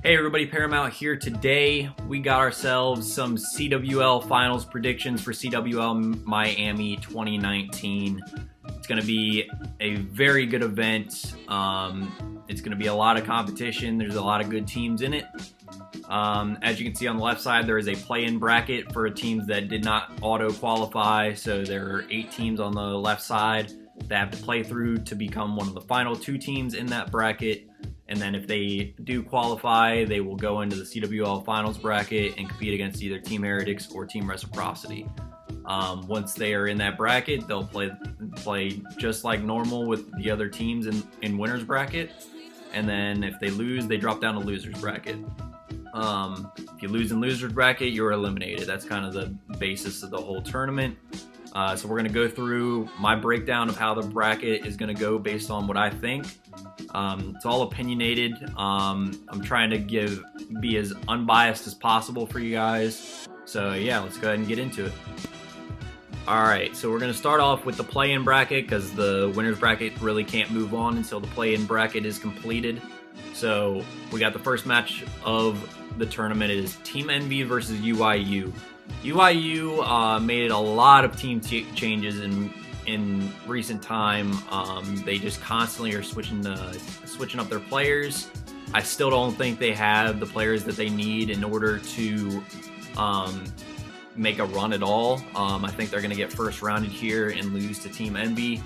Hey everybody, Paramount here. Today we got ourselves some CWL Finals predictions for CWL Miami 2019. It's going to be a very good event. It's going to be a lot of competition. There's a lot of good teams in it. As you can see on the left side, there is a play-in bracket for teams that did not auto-qualify. So there are 8 teams on the left side that have to play through to become one of the final 2 teams in that bracket. And then if they do qualify, they will go into the CWL Finals bracket and compete against either Team Heretics or Team Reciprocity. Once they are in that bracket, they'll play just like normal with the other teams in winners bracket. And then if they lose, they drop down to losers bracket. If you lose in losers bracket, you're eliminated. That's kind of the basis of the whole tournament. So we're going to go through my breakdown of how the bracket is going to go based on what I think. It's all opinionated. I'm trying to be as unbiased as possible for you guys. So yeah, let's go ahead and get into it. Alright, so we're going to start off with the play-in bracket because the winners bracket really can't move on until the play-in bracket is completed. So we got the first match of the tournament. It is Team Envy versus UIU. UIU made a lot of team changes in recent time. They just constantly are switching up their players. I still don't think they have the players that they need in order to make a run at all. I think they're going to get first rounded here and lose to Team Envy.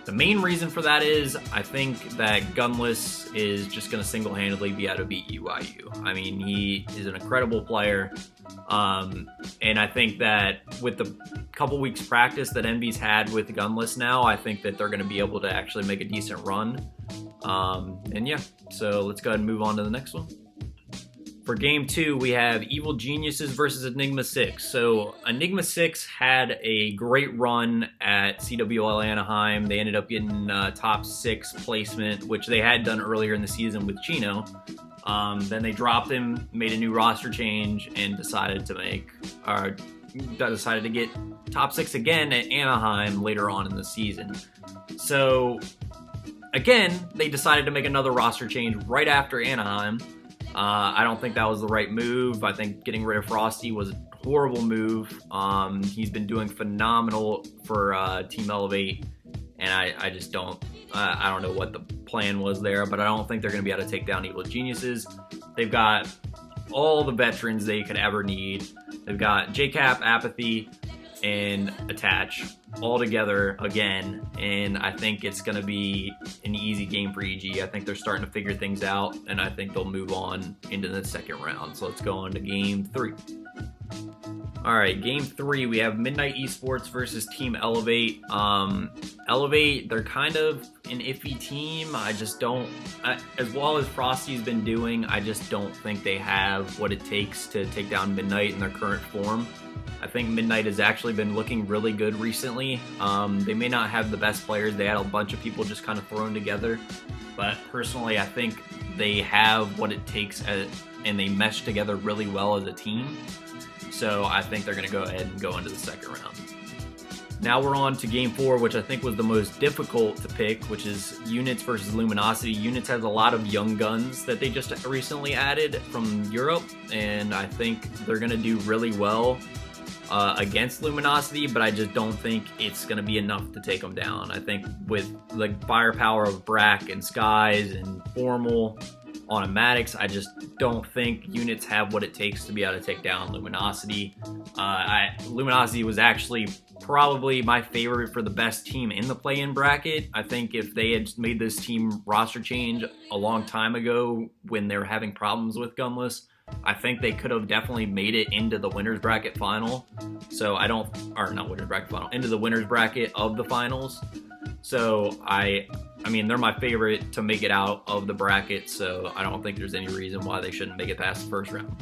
The main reason for that is I think that Gunless is just going to single-handedly be able to beat UIU. I mean, he is an incredible player. And I think that with the couple weeks practice that Envy's had with Gunless now, I think that they're going to be able to actually make a decent run. And yeah, so let's go ahead and move on to the next one. For game 2, we have Evil Geniuses versus Enigma 6. So Enigma 6 had a great run at CWL Anaheim. They ended up getting top 6 placement, which they had done earlier in the season with Chino. Then they dropped him, made a new roster change, and decided to get top 6 again at Anaheim later on in the season. So again, they decided to make another roster change right after Anaheim. I don't think that was the right move. I think getting rid of Frosty was a horrible move. He's been doing phenomenal for Team Elevate, and I just don't. I don't know what the plan was there, but I don't think they're going to be able to take down Evil Geniuses. They've got all the veterans they could ever need. They've got JCap, Apathy, and Attach all together again, and I think it's going to be an easy game for EG. I think they're starting to figure things out, and I think they'll move on into the second round. So let's go on to game 3. Alright, game 3, we have Midnight Esports versus Team Elevate. Elevate, they're kind of an iffy team. I just don't, as well as Frosty's been doing, I just don't think they have what it takes to take down Midnight in their current form. I think Midnight has actually been looking really good recently. They may not have the best players. They had a bunch of people just kind of thrown together. But personally, I think they have what it takes and they mesh together really well as a team. So I think they're going to go ahead and go into the second round. Now we're on to game 4, which I think was the most difficult to pick, which is Units versus Luminosity. Units has a lot of young guns that they just recently added from Europe, and I think they're going to do really well against Luminosity, but I just don't think it's going to be enough to take them down. I think with the firepower of Brack and Skies and Formal automatics, I just don't think Units have what it takes to be able to take down Luminosity. Luminosity was actually probably my favorite for the best team in the play-in bracket. I think if they had made this team roster change a long time ago when they were having problems with Gunless, I think they could have definitely made it into the winners bracket final. So into the winners bracket of the finals. So I mean, they're my favorite to make it out of the bracket, so I don't think there's any reason why they shouldn't make it past the first round.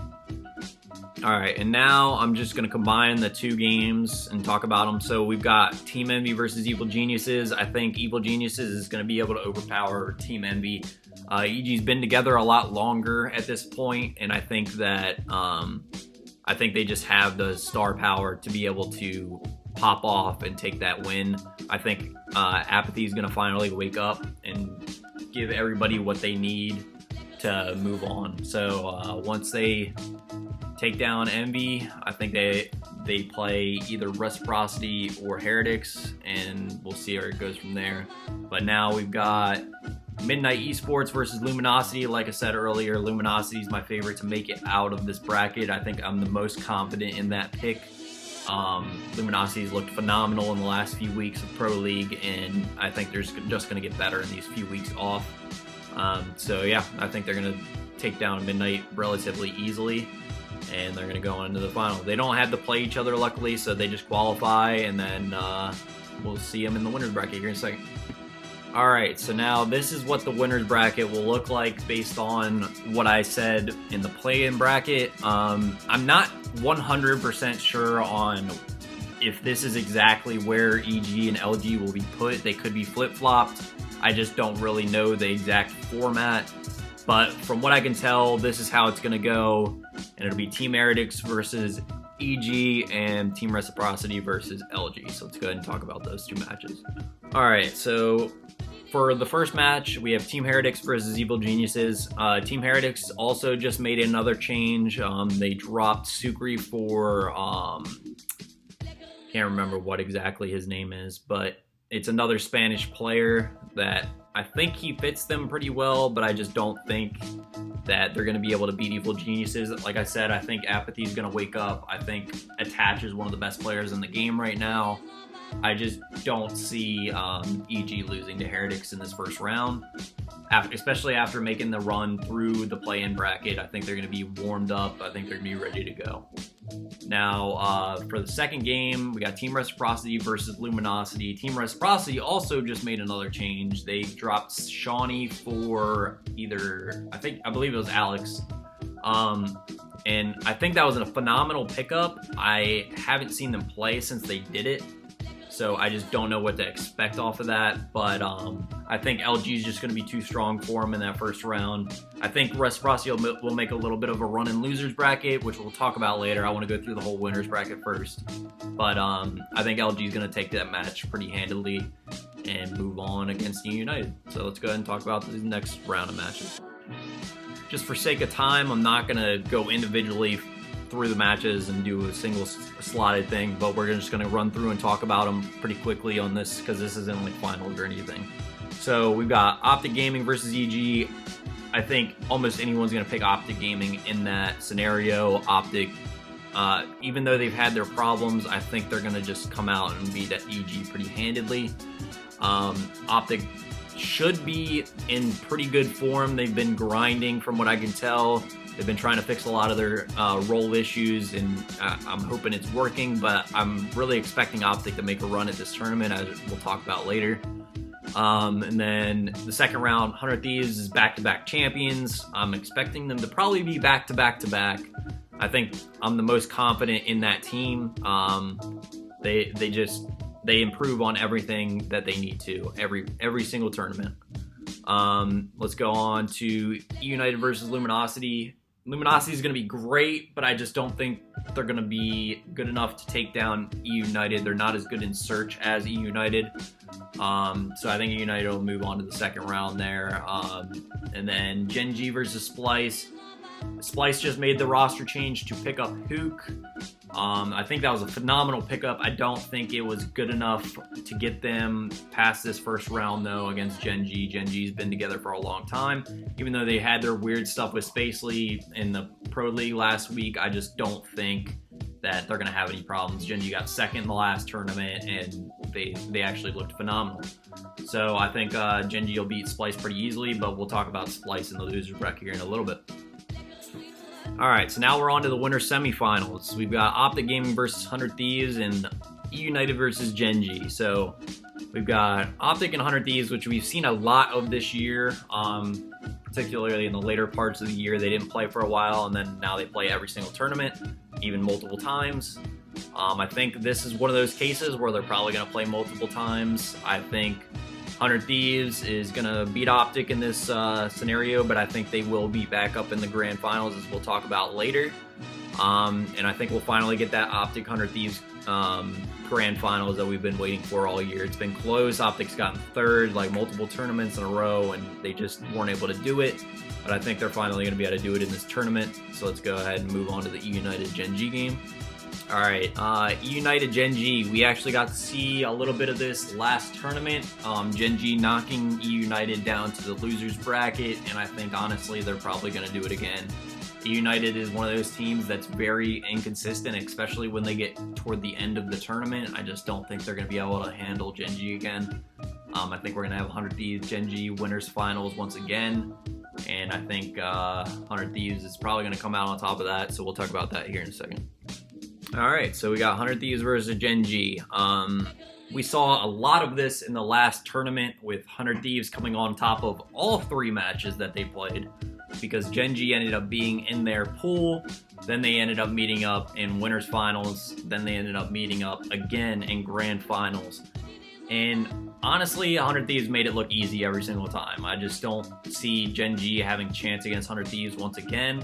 Alright, and now I'm just going to combine the 2 games and talk about them. So we've got Team Envy versus Evil Geniuses. I think Evil Geniuses is going to be able to overpower Team Envy. EG's been together a lot longer at this point, and I think that they just have the star power to be able to pop off and take that win. I think Apathy is going to finally wake up and give everybody what they need to move on. So once they take down Envy, I think they play either Reciprocity or Heretics, and we'll see where it goes from there. But now we've got Midnight Esports versus Luminosity. Like I said earlier, Luminosity is my favorite to make it out of this bracket. I think I'm the most confident in that pick. Luminosity's looked phenomenal in the last few weeks of Pro League, and I think they're just going to get better in these few weeks off. So yeah, I think they're going to take down Midnight relatively easily, and they're going to go on into the final. They don't have to play each other, luckily, so they just qualify, and then we'll see them in the winner's bracket here in a second. Alright, so now this is what the winner's bracket will look like based on what I said in the play-in bracket. I'm not 100% sure on if this is exactly where EG and LG will be put. They could be flip-flopped. I just don't really know the exact format. But from what I can tell, this is how it's going to go. And it'll be Team Heretics versus EG and Team Reciprocity versus LG. So let's go ahead and talk about those two matches. Alright, so for the first match, we have Team Heretics versus Evil Geniuses. Team Heretics also just made another change. They dropped Sukri for, can't remember what exactly his name is, but it's another Spanish player that I think he fits them pretty well, but I just don't think that they're going to be able to beat Evil Geniuses. Like I said, I think Apathy is going to wake up. I think Attach is one of the best players in the game right now. I just don't see EG losing to Heretics in this first round, especially after making the run through the play-in bracket. I think they're going to be warmed up. I think they're going to be ready to go. Now, for the second game, we got Team Reciprocity versus Luminosity. Team Reciprocity also just made another change. They dropped Shawnee for I believe it was Alex. And I think that was a phenomenal pickup. I haven't seen them play since they did it, so I just don't know what to expect off of that. But I think LG is just going to be too strong for them in that first round. I think Reciprocity will make a little bit of a run in losers bracket, which we'll talk about later. I want to go through the whole winners bracket first. But I think LG is going to take that match pretty handily and move on against United. So let's go ahead and talk about the next round of matches. Just for sake of time, I'm not going to go individually through the matches and do a single slotted thing, but we're just going to run through and talk about them pretty quickly on this because this isn't like finals or anything. So we've got Optic Gaming versus EG. I think almost anyone's going to pick Optic Gaming in that scenario. Optic, even though they've had their problems, I think they're going to just come out and beat EG pretty handedly. Optic should be in pretty good form. They've been grinding from what I can tell. They've been trying to fix a lot of their role issues, and I'm hoping it's working, but I'm really expecting Optic to make a run at this tournament, as we'll talk about later. And then the second round, 100 Thieves is back-to-back champions. I'm expecting them to probably be back-to-back-to-back. I think I'm the most confident in that team. They improve on everything that they need to, every single tournament. Let's go on to United versus Luminosity. Luminosity is going to be great, but I just don't think they're going to be good enough to take down United. They're not as good in search as United. So I think United will move on to the second round there. And then Gen.G versus Splice. Splice just made the roster change to pick up Hook. I think that was a phenomenal pickup. I don't think it was good enough to get them past this first round, though, against Gen.G. Gen.G's been together for a long time. Even though they had their weird stuff with Spacely in the Pro League last week, I just don't think that they're going to have any problems. Gen.G got second in the last tournament, and they actually looked phenomenal. So I think Gen.G will beat Splice pretty easily, but we'll talk about Splice in the loser bracket here in a little bit. Alright, so now we're on to the winner semifinals. We've got Optic Gaming versus 100 Thieves and United versus Gen.G. So we've got Optic and 100 Thieves, which we've seen a lot of this year, particularly in the later parts of the year. They didn't play for a while, and then now they play every single tournament, even multiple times. I think this is one of those cases where they're probably going to play multiple times. I think 100 Thieves is going to beat Optic in this scenario, but I think they will be back up in the grand finals, as we'll talk about later. And I think we'll finally get that Optic 100 Thieves grand finals that we've been waiting for all year. It's been close. Optic's gotten third like multiple tournaments in a row, and they just weren't able to do it. but I think they're finally going to be able to do it in this tournament. So let's go ahead and move on to the E United Gen.G game. All right, E United Gen.G, we actually got to see a little bit of this last tournament. Gen.G knocking E United down to the losers bracket, and I think honestly they're probably going to do it again. E United is one of those teams that's very inconsistent, especially when they get toward the end of the tournament. I just don't think they're going to be able to handle Gen.G again. I think we're going to have 100 Thieves Gen.G winners finals once again, and I think 100 Thieves is probably going to come out on top of that, so we'll talk about that here in a second. Alright, so we got 100 Thieves versus Gen.G. We saw a lot of this in the last tournament with 100 Thieves coming on top of all 3 matches that they played, because Gen.G ended up being in their pool, then they ended up meeting up in winners finals, then they ended up meeting up again in grand finals. And honestly, 100 Thieves made it look easy every single time. I just don't see Gen.G having a chance against 100 Thieves once again.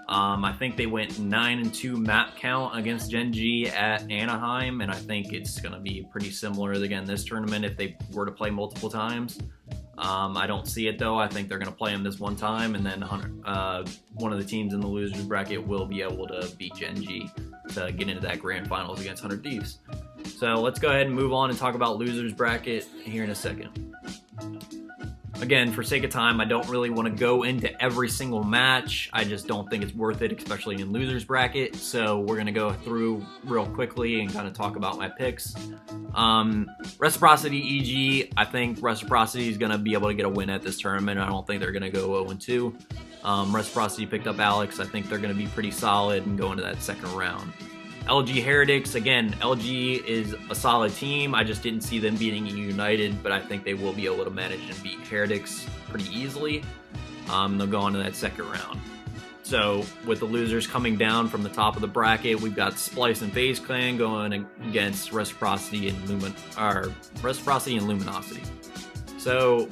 I think they went 9-2 map count against Gen.G at Anaheim, and I think it's going to be pretty similar again this tournament if they were to play multiple times. I don't see it though. I think they're going to play them this one time, and then one of the teams in the losers bracket will be able to beat Gen.G to get into that grand finals against 100 Thieves. So let's go ahead and move on and talk about losers bracket here in a second. Again, for sake of time, I don't really want to go into every single match. I just don't think it's worth it, especially in losers bracket. So we're going to go through real quickly and kind of talk about my picks. Reciprocity EG, I think Reciprocity is going to be able to get a win at this tournament. I don't think they're going to go 0-2. Reciprocity picked up Alex. I think they're going to be pretty solid and go into that second round. LG Heretics, again, LG is a solid team. I just didn't see them beating E United, but I think they will be able to manage and beat Heretics pretty easily. They'll go on to that second round. So with the losers coming down from the top of the bracket, we've got Splice and FaZe Clan going against Reciprocity and Luminosity. So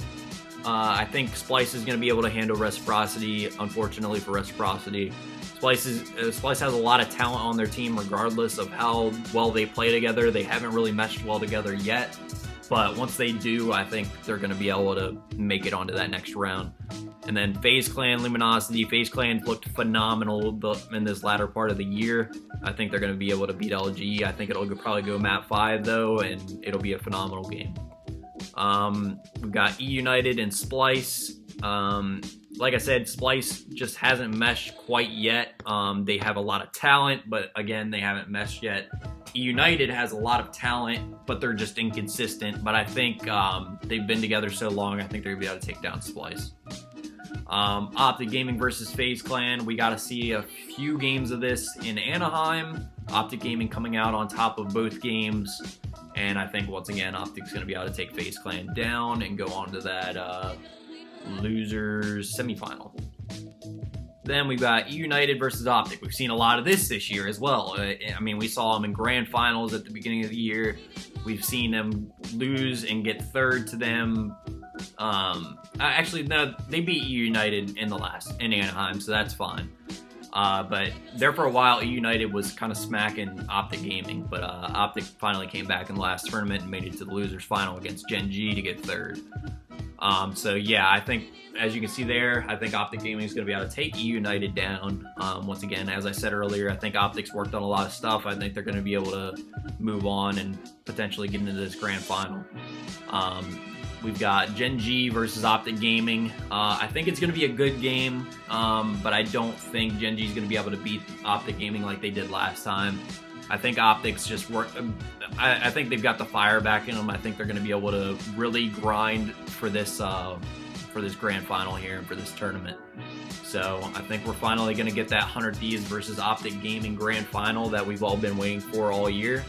I think Splice is going to be able to handle Reciprocity. Unfortunately for Reciprocity, Splice has a lot of talent on their team regardless of how well they play together. They haven't really meshed well together yet, but once they do, I think they're going to be able to make it onto that next round. And then FaZe Clan, Luminosity. FaZe Clan looked phenomenal in this latter part of the year. I think they're going to be able to beat LG. I think it'll probably go map 5 though, and it'll be a phenomenal game. We've got E United and Splice. Like I said, Splice just hasn't meshed quite yet. They have a lot of talent, but again, they haven't meshed yet. E United has a lot of talent, but they're just inconsistent. But I think they've been together so long, I think they're going to be able to take down Splice. Optic Gaming versus FaZe Clan. We got to see a few games of this in Anaheim. Optic Gaming coming out on top of both games. And I think, once again, Optic's going to be able to take FaZe Clan down and go on to that losers semifinal. Then we've got E United versus Optic. We've seen a lot of this year as well. I mean, we saw them in grand finals at the beginning of the year. We've seen them lose and get third to them. Actually, no, they beat E United in Anaheim, so that's fine. But there for a while, E United was kind of smacking Optic Gaming, but Optic finally came back in the last tournament and made it to the losers final against Gen.G to get third. So yeah, I think, as you can see there, I think Optic Gaming is going to be able to take E United down. Once again, as I said earlier, I think Optic's worked on a lot of stuff. I think they're going to be able to move on and potentially get into this grand final. We've got Gen.G versus Optic Gaming. I think it's going to be a good game, but I don't think Gen.G is going to be able to beat Optic Gaming like they did last time. I think Optics just work. I think they've got the fire back in them. I think they're going to be able to really grind for this grand final here and for this tournament. So I think we're finally going to get that 100 Thieves versus Optic Gaming grand final that we've all been waiting for all year.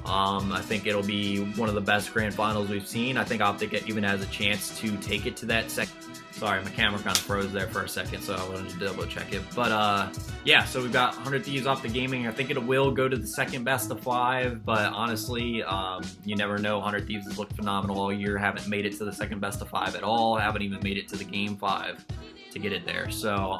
I think it'll be one of the best grand finals we've seen. I think Optic even has a chance to take it to that second. Sorry, my camera kind of froze there for a second, so I wanted to double check it. But yeah, so we've got 100 Thieves Optic Gaming. I think it will go to the second best of 5, but honestly, you never know. 100 Thieves has looked phenomenal all year. Haven't made it to the second best of 5 at all. Haven't even made it to the game 5 to get it there. So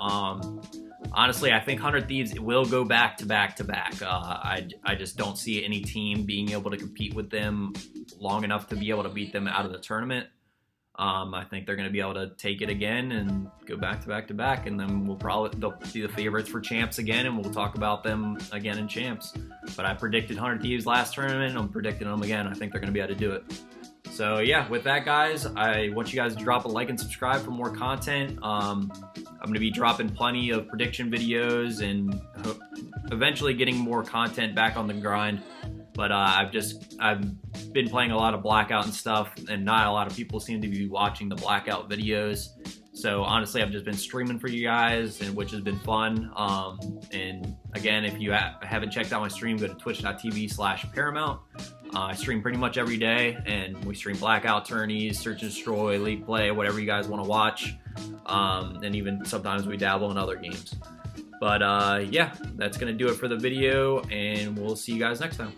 honestly, I think 100 Thieves will go back to back to back. I just don't see any team being able to compete with them long enough to be able to beat them out of the tournament. I think they're going to be able to take it again and go back to back to back, and then they'll be the favorites for champs again, and we'll talk about them again in champs. But I predicted 100 Thieves last tournament. I'm predicting them again. I think they're going to be able to do it. So yeah, with that, guys, I want you guys to drop a like and subscribe for more content. I'm going to be dropping plenty of prediction videos and eventually getting more content back on the grind. But I've been playing a lot of Blackout and stuff, and not a lot of people seem to be watching the Blackout videos. So honestly, I've just been streaming for you guys, and which has been fun. And again, if you haven't checked out my stream, go to twitch.tv/Paramount. I stream pretty much every day, and we stream Blackout tourneys, Search and Destroy, League Play, whatever you guys want to watch. And even sometimes we dabble in other games. But yeah, that's going to do it for the video, and we'll see you guys next time.